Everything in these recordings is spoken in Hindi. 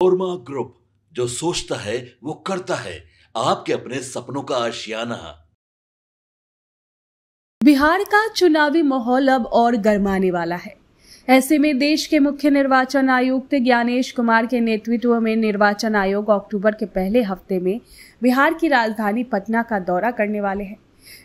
ओरमा ग्रुप, जो सोचता है वो करता है। आपके अपने सपनों का आशियाना। बिहार का चुनावी माहौल अब और गरमाने वाला है। ऐसे में देश के मुख्य निर्वाचन आयुक्त ज्ञानेश कुमार के नेतृत्व में निर्वाचन आयोग अक्टूबर के पहले हफ्ते में बिहार की राजधानी पटना का दौरा करने वाले हैं।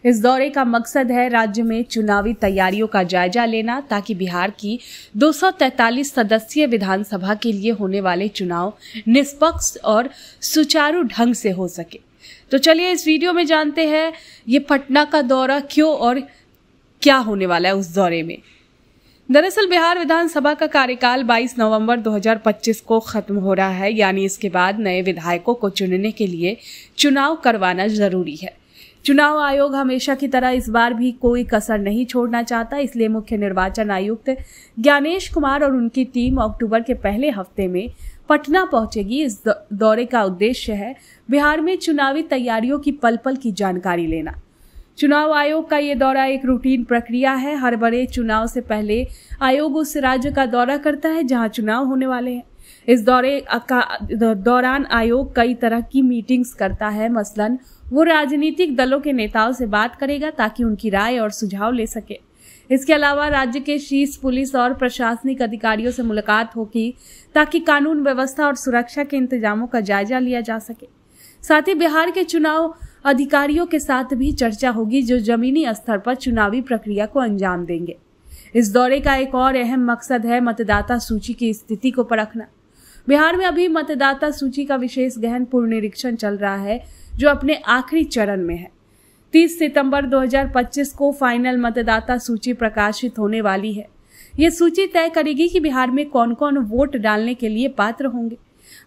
इस दौरे का मकसद है राज्य में चुनावी तैयारियों का जायजा लेना, ताकि बिहार की 243 सदस्यीय विधानसभा के लिए होने वाले चुनाव निष्पक्ष और सुचारू ढंग से हो सके। तो चलिए इस वीडियो में जानते हैं ये पटना का दौरा क्यों और क्या होने वाला है उस दौरे में। दरअसल बिहार विधानसभा का कार्यकाल 22 नवंबर 2025 को खत्म हो रहा है, यानी इसके बाद नए विधायकों को चुनने के लिए चुनाव करवाना जरूरी है। चुनाव आयोग हमेशा की तरह इस बार भी कोई कसर नहीं छोड़ना चाहता, इसलिए मुख्य निर्वाचन आयुक्त ज्ञानेश कुमार और उनकी टीम अक्टूबर के पहले हफ्ते में पटना पहुंचेगी। इस दौरे का उद्देश्य है बिहार में चुनावी तैयारियों की पल पल की जानकारी लेना। चुनाव आयोग का ये दौरा एक रूटीन प्रक्रिया है। हर बड़े चुनाव से पहले आयोग उस राज्य का दौरा करता है जहां चुनाव होने वाले हैं। इस दौरान आयोग कई तरह की मीटिंग्स करता है। मसलन वो राजनीतिक दलों के नेताओं से बात करेगा ताकि उनकी राय और सुझाव ले सके। इसके अलावा राज्य के शीर्ष पुलिस और प्रशासनिक अधिकारियों से मुलाकात होगी ताकि कानून व्यवस्था और सुरक्षा के इंतजामों का जायजा लिया जा सके। साथ ही बिहार के चुनाव अधिकारियों के साथ भी चर्चा होगी जो जमीनी स्तर पर चुनावी प्रक्रिया को अंजाम देंगे। इस दौरे का एक और अहम मकसद है मतदाता सूची की स्थिति को परखना। बिहार में अभी मतदाता सूची का विशेष गहन पुनरीक्षण चल रहा है जो अपने आखिरी चरण में है। 30 सितंबर 2025 को फाइनल मतदाता सूची प्रकाशित होने वाली है। ये सूची तय करेगी कि बिहार में कौन कौन वोट डालने के लिए पात्र होंगे।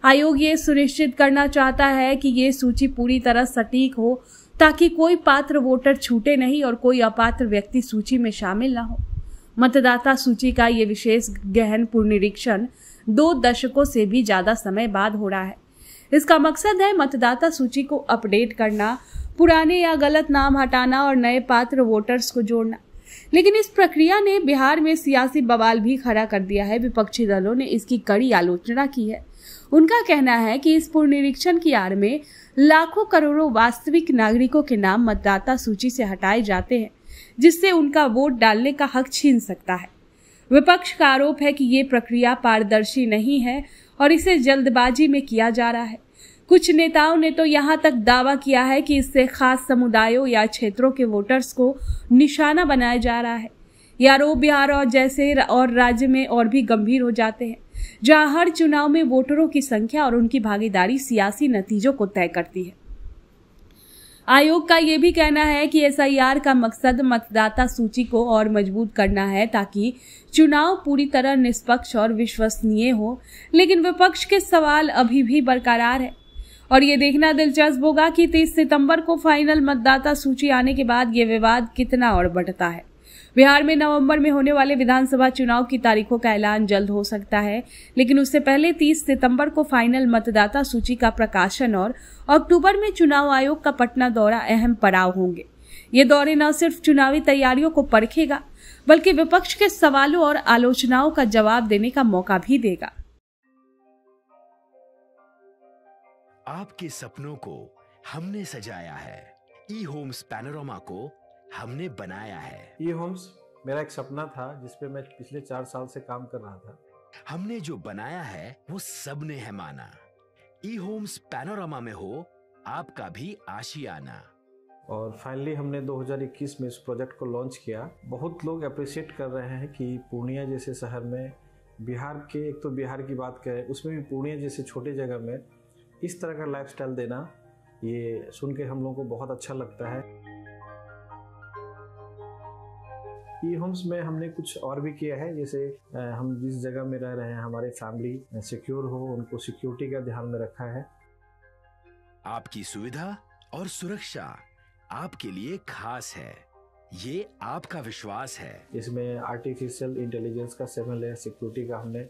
आयोग ये सुनिश्चित करना चाहता है कि ये सूची पूरी तरह सटीक हो ताकि कोई पात्र वोटर छूटे नहीं और कोई अपात्र व्यक्ति सूची में शामिल न हो। मतदाता सूची का ये विशेष गहन पुनरीक्षण 2 दशकों से भी ज्यादा समय बाद हो रहा है। इसका मकसद है मतदाता सूची को अपडेट करना, पुराने या गलत नाम हटाना और नए पात्र वोटर्स को जोड़ना। लेकिन इस प्रक्रिया ने बिहार में सियासी बवाल भी खड़ा कर दिया है। विपक्षी दलों ने इसकी कड़ी आलोचना की है। उनका कहना है कि इस पुनरीक्षण की आड़ में लाखों करोड़ों वास्तविक नागरिकों के नाम मतदाता सूची से हटाए जाते हैं, जिससे उनका वोट डालने का हक छीन सकता है। विपक्ष का आरोप है कि ये प्रक्रिया पारदर्शी नहीं है और इसे जल्दबाजी में किया जा रहा है। कुछ नेताओं ने तो यहाँ तक दावा किया है कि इससे खास समुदायों या क्षेत्रों के वोटर्स को निशाना बनाया जा रहा है। ये आरोप बिहार और राज्य में और भी गंभीर हो जाते हैं, जहां हर चुनाव में वोटरों की संख्या और उनकी भागीदारी सियासी नतीजों को तय करती है। आयोग का यह भी कहना है कि एसआईआर का मकसद मतदाता सूची को और मजबूत करना है ताकि चुनाव पूरी तरह निष्पक्ष और विश्वसनीय हो। लेकिन विपक्ष के सवाल अभी भी बरकरार है और ये देखना दिलचस्प होगा कि 30 सितंबर को फाइनल मतदाता सूची आने के बाद ये विवाद कितना और बढ़ता है। बिहार में नवंबर में होने वाले विधानसभा चुनाव की तारीखों का ऐलान जल्द हो सकता है, लेकिन उससे पहले 30 सितंबर को फाइनल मतदाता सूची का प्रकाशन और अक्टूबर में चुनाव आयोग का पटना दौरा अहम पड़ाव होंगे। ये दौरे न सिर्फ चुनावी तैयारियों को परखेगा, बल्कि विपक्ष के सवालों और आलोचनाओं का जवाब देने का मौका भी देगा। आपके सपनों को हमने सजाया है, ई होम्स पैनोरमा को हमने बनाया है। ई होम्स मेरा एक सपना था जिस पे मैं पिछले 4 साल से काम कर रहा था। हमने जो बनाया है वो सबने है माना। ई होम्स पैनोरमा में हो आपका भी आशियाना। और फाइनली हमने 2021 में इस प्रोजेक्ट को लॉन्च किया। बहुत लोग अप्रिशिएट कर रहे हैं कि पूर्णिया जैसे शहर में, बिहार के, एक तो बिहार की बात करें उसमें भी पूर्णिया जैसे छोटे जगह में इस तरह का लाइफस्टाइल देना, ये सुन के हम लोगों को बहुत अच्छा लगता है। ई होम्स में हमने कुछ और भी किया है, जैसे हम जिस जगह में रह रहे हैं हमारे फैमिली सिक्योर हो, उनको सिक्योरिटी का ध्यान में रखा है। आपकी सुविधा और सुरक्षा आपके लिए खास है, ये आपका विश्वास है। इसमें आर्टिफिशियल इंटेलिजेंस का 7 लेयर सिक्योरिटी का हमने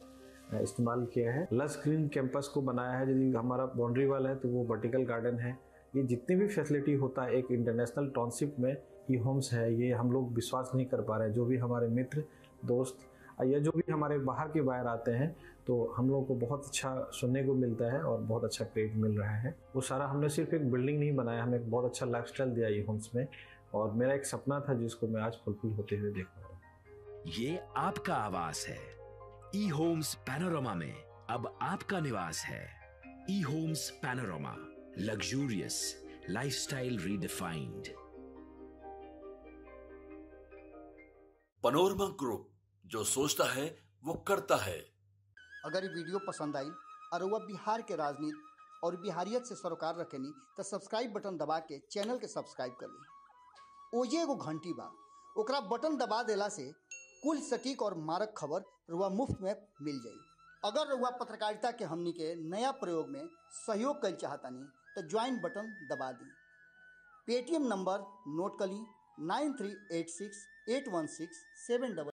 इस्तेमाल किया है। लस ग्रीन कैंपस को बनाया है। यदि हमारा बाउंड्री वाल है तो वो वर्टिकल गार्डन है। ये जितनी भी फैसिलिटी होता है एक इंटरनेशनल टाउनशिप में ई होम्स है, ये हम लोग विश्वास नहीं कर पा रहे हैं। जो भी हमारे मित्र दोस्त या जो भी हमारे बाहर के बायर आते हैं तो हम लोगों को बहुत अच्छा सुनने को मिलता है और बहुत अच्छा क्रेडिट मिल रहा है। वो सारा हमने सिर्फ एक बिल्डिंग नहीं बनाया, हमें एक बहुत अच्छा लाइफस्टाइल दिया ई होम्स में, और मेरा एक सपना था जिसको मैं आज फुलफिल होते हुए देख रहा हूँ। ये आपका आवास है। ई होम्स पैनोरामा में अब आपका निवास है। E homes panorama, luxurious lifestyle redefined. Panorama group, जो सोचता है वो करता है। अगर ये वीडियो पसंद आई और वह बिहार के राजनीति और बिहारियत से सरोकार रखेनी तो सब्सक्राइब बटन दबा के चैनल के सब्सक्राइब कर ली। ओजे एगो घंटी बा, ओकरा बटन दबा देला से कुल सटीक और मारक खबर रुआ मुफ्त में मिल जाई। अगर रुआ पत्रकारिता के हमनी के नया प्रयोग में सहयोग कर चाहतानी तो ज्वाइन बटन दबा दी। पेटीएम नंबर नोट कर ली 93868167